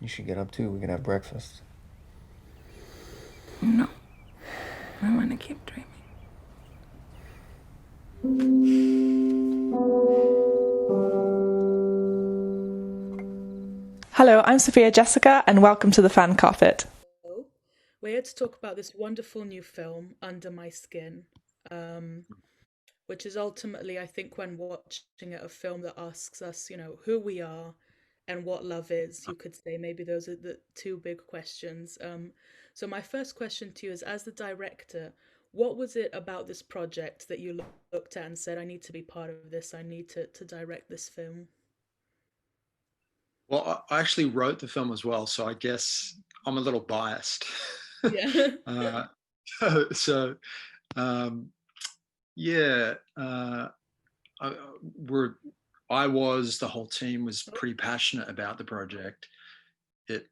You should get up too. We could have breakfast. No, I want to keep dreaming. Hello, I'm Sophia Jessica, and welcome to the Fan Carpet. We're here to talk about this wonderful new film, Under My Skin, um, which is ultimately, I think, when watching it, a film that asks us, who we are and what love is. You could say maybe those are the two big questions. So my first question to you is, as the director, what was it about this project that you looked at and said, I need to be part of this, I need to direct this film? Well, I actually wrote the film as well, so I guess I'm a little biased. Yeah. uh, so, um, yeah, I, we're, the whole team was pretty passionate about the project. It,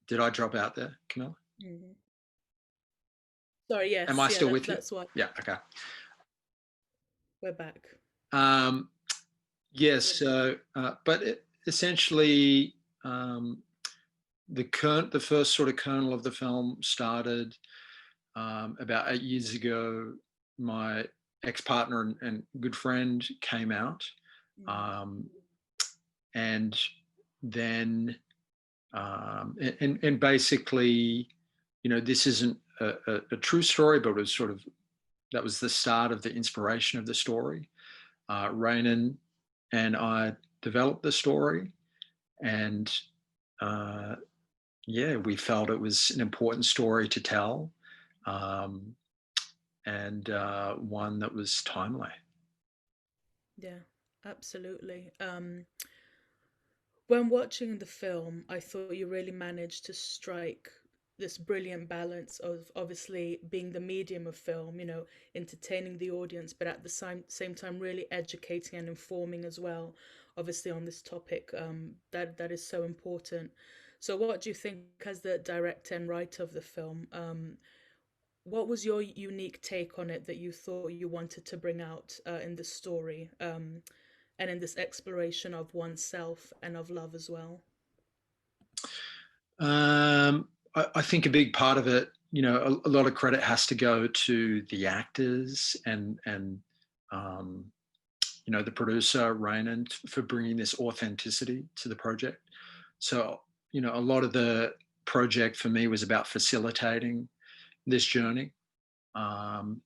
did I drop out there, Camilla? Mhm. Sorry, Am yes, I yeah, still with you? that's what Yeah, okay. we're back. Um, yes, but essentially, the first sort of kernel of the film started about 8 years ago. My ex-partner and good friend came out, Mm. um, and then and basically, this isn't a true story, but it was sort of that was the start of the inspiration of the story. Rainan and I developed the story, and uh, yeah, we felt it was an important story to tell, um, and one that was timely. Yeah, absolutely. When watching the film, I thought you really managed to strike this brilliant balance of obviously being the medium of film, entertaining the audience, but at the same time really educating and informing as well, obviously on this topic that is so important. So, what do you think as the director and writer of the film? What was your unique take on it that you thought you wanted to bring out in the story and in this exploration of oneself and of love as well? I think a big part of it, a lot of credit has to go to the actors and um, the producer Rainan for bringing this authenticity to the project. So a lot of the project for me was about facilitating this journey. Um,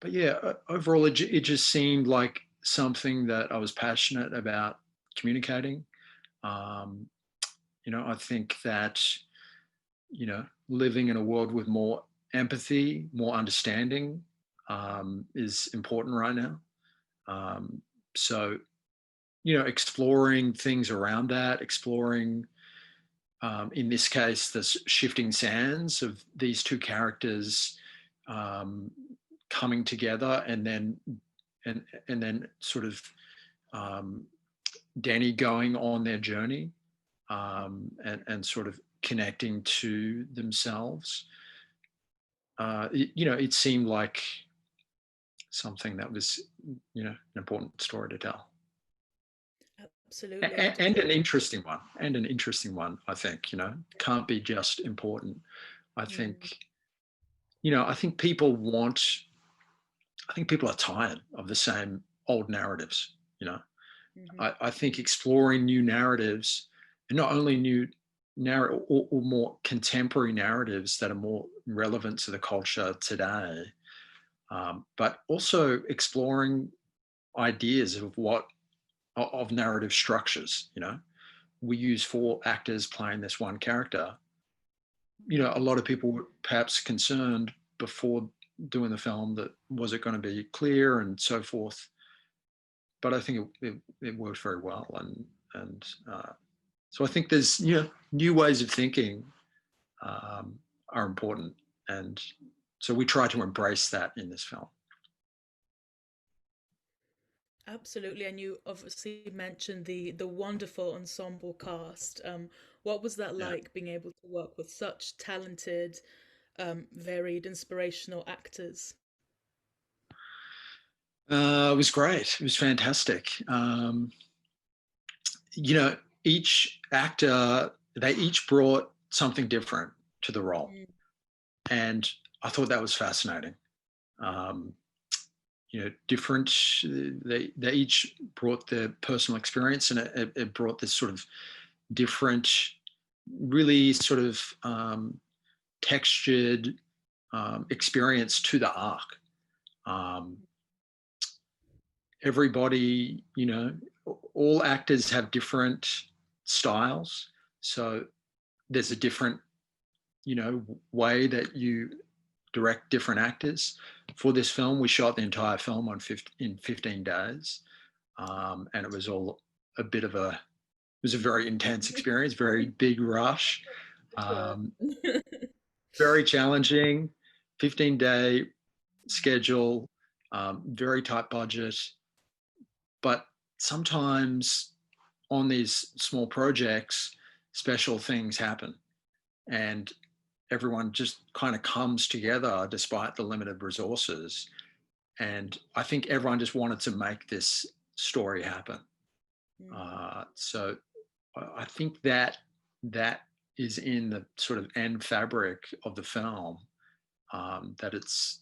but yeah, overall, it just seemed like something that I was passionate about communicating. Um, I think that, living in a world with more empathy, more understanding is important right now. Um, so, exploring things around that, exploring, in this case, the shifting sands of these two characters um, coming together, and then sort of um, Denny going on their journey, and sort of connecting to themselves. It seemed like something that was, an important story to tell, Absolutely. And and an interesting one, I think, can't be just important. I mm, think, I think people are tired of the same old narratives, you know. mhm. I think exploring new narratives, and not only new narrative or more contemporary narratives that are more relevant to the culture today, but also exploring ideas of narrative structures. We use four actors playing this one character. A lot of people were perhaps concerned before doing the film that was it going to be clear and so forth. But I think it worked very well, and so I think there's new ways of thinking are important, and so we try to embrace that in this film. Absolutely. And you obviously mentioned the wonderful ensemble cast. What was that Yeah, like being able to work with such talented, varied, inspirational actors? it was great. It was fantastic. You know, each actor, they each brought something different to the role. And I thought that was fascinating. Different, they each brought their personal experience, and it brought this sort of different, really sort of textured experience to the arc. Everybody, all actors have different styles. So there's a different, way that you direct different actors. For this film, we shot the entire film in 15 days. And it was all a bit of it was a very intense experience, very big rush, very challenging, 15-day schedule, very tight budget. But sometimes on these small projects, special things happen, and everyone just kind of comes together despite the limited resources. And I think everyone just wanted to make this story happen. So I think that is in the sort of end fabric of the film, that it's,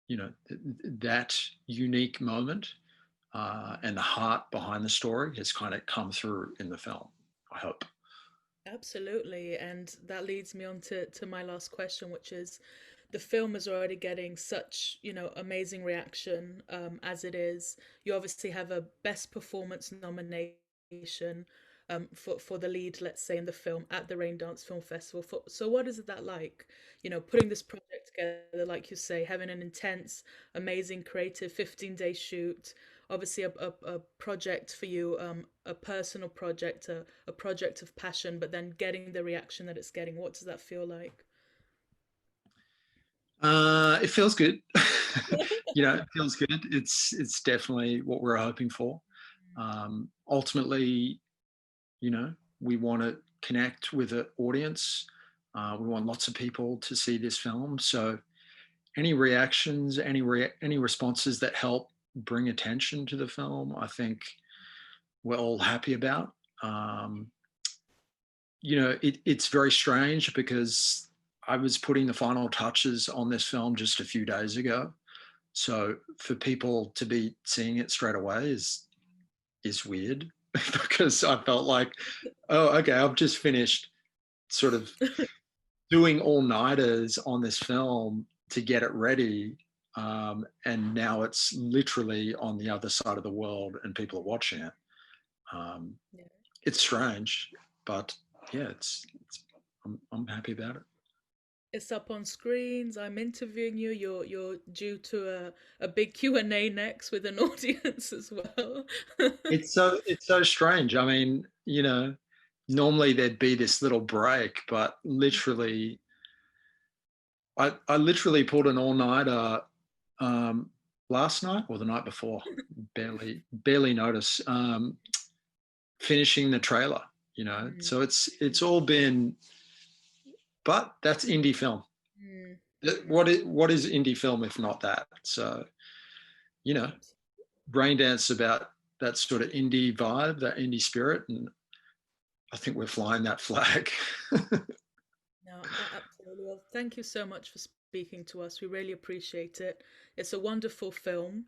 that unique moment and the heart behind the story has kind of come through in the film, I hope. Absolutely. And that leads me on to my last question, which is, the film is already getting such, amazing reaction as it is. You obviously have a Best Performance nomination for the lead, let's say, in the film at the Raindance Film Festival. So what is that like? Putting this project together, like you say, having an intense, amazing, creative 15-day shoot. Obviously, a project for you, a personal project, a project of passion, but then getting the reaction that it's getting. What does that feel like? It feels good. It feels good. It's definitely what we're hoping for. Ultimately, we want to connect with the audience. We want lots of people to see this film. So any reactions, any responses that help bring attention to the film, I think we're all happy about. It's very strange because I was putting the final touches on this film just a few days ago. So for people to be seeing it straight away is weird because I felt like, oh, okay, I've just finished sort of doing all-nighters on this film to get it ready. And now it's literally on the other side of the world and people are watching it. It's strange, but yeah, I'm happy about it. It's up on screens. I'm interviewing you. You're due to a big Q&A next with an audience as well. It's so strange. I mean, normally there'd be this little break, but literally, I literally pulled an all-nighter last night or the night before, barely notice, finishing the trailer. So it's all been. But that's indie film. What is indie film if not that? So, Raindance about that sort of indie vibe, that indie spirit, and I think we're flying that flag. No, absolutely. Well, thank you so much for speaking to us. We really appreciate it. It's a wonderful film,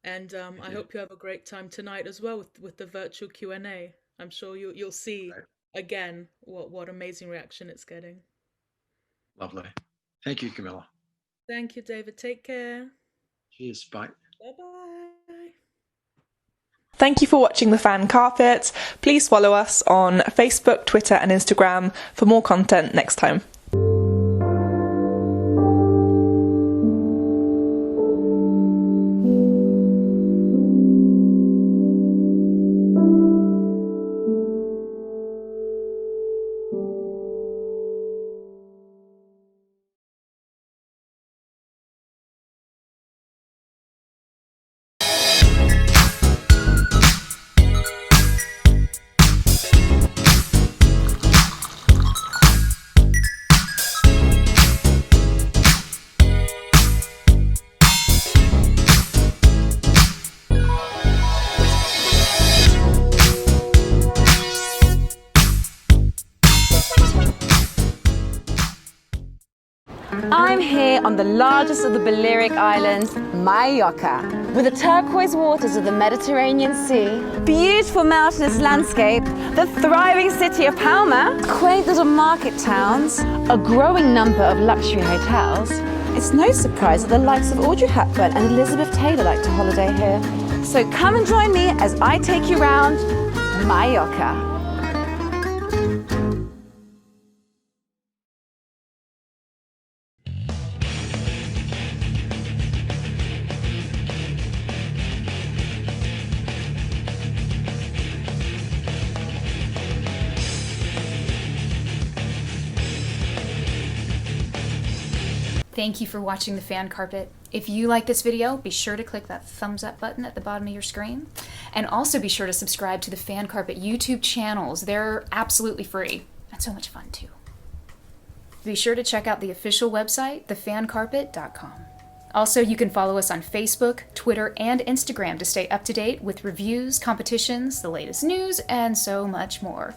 and I hope you have a great time tonight as well with the virtual Q&A. I'm sure you'll see again what amazing reaction it's getting. Lovely. Thank you, Camila. Thank you, David. Take care. Cheers. Bye. Bye-bye. Thank you for watching The Fan Carpet. Please follow us on Facebook, Twitter and Instagram for more content next time. on the largest of the Balearic Islands, Mallorca. With the turquoise waters of the Mediterranean Sea, beautiful mountainous landscape, the thriving city of Palma, quaint little market towns, a growing number of luxury hotels, it's no surprise that the likes of Audrey Hepburn and Elizabeth Taylor like to holiday here. So come and join me as I take you round Mallorca. Thank you for watching The Fan Carpet. If you like this video, be sure to click that thumbs up button at the bottom of your screen. And also be sure to subscribe to the Fan Carpet YouTube channels. They're absolutely free and so much fun too. Be sure to check out the official website, thefancarpet.com. Also, you can follow us on Facebook, Twitter, and Instagram to stay up to date with reviews, competitions, the latest news, and so much more.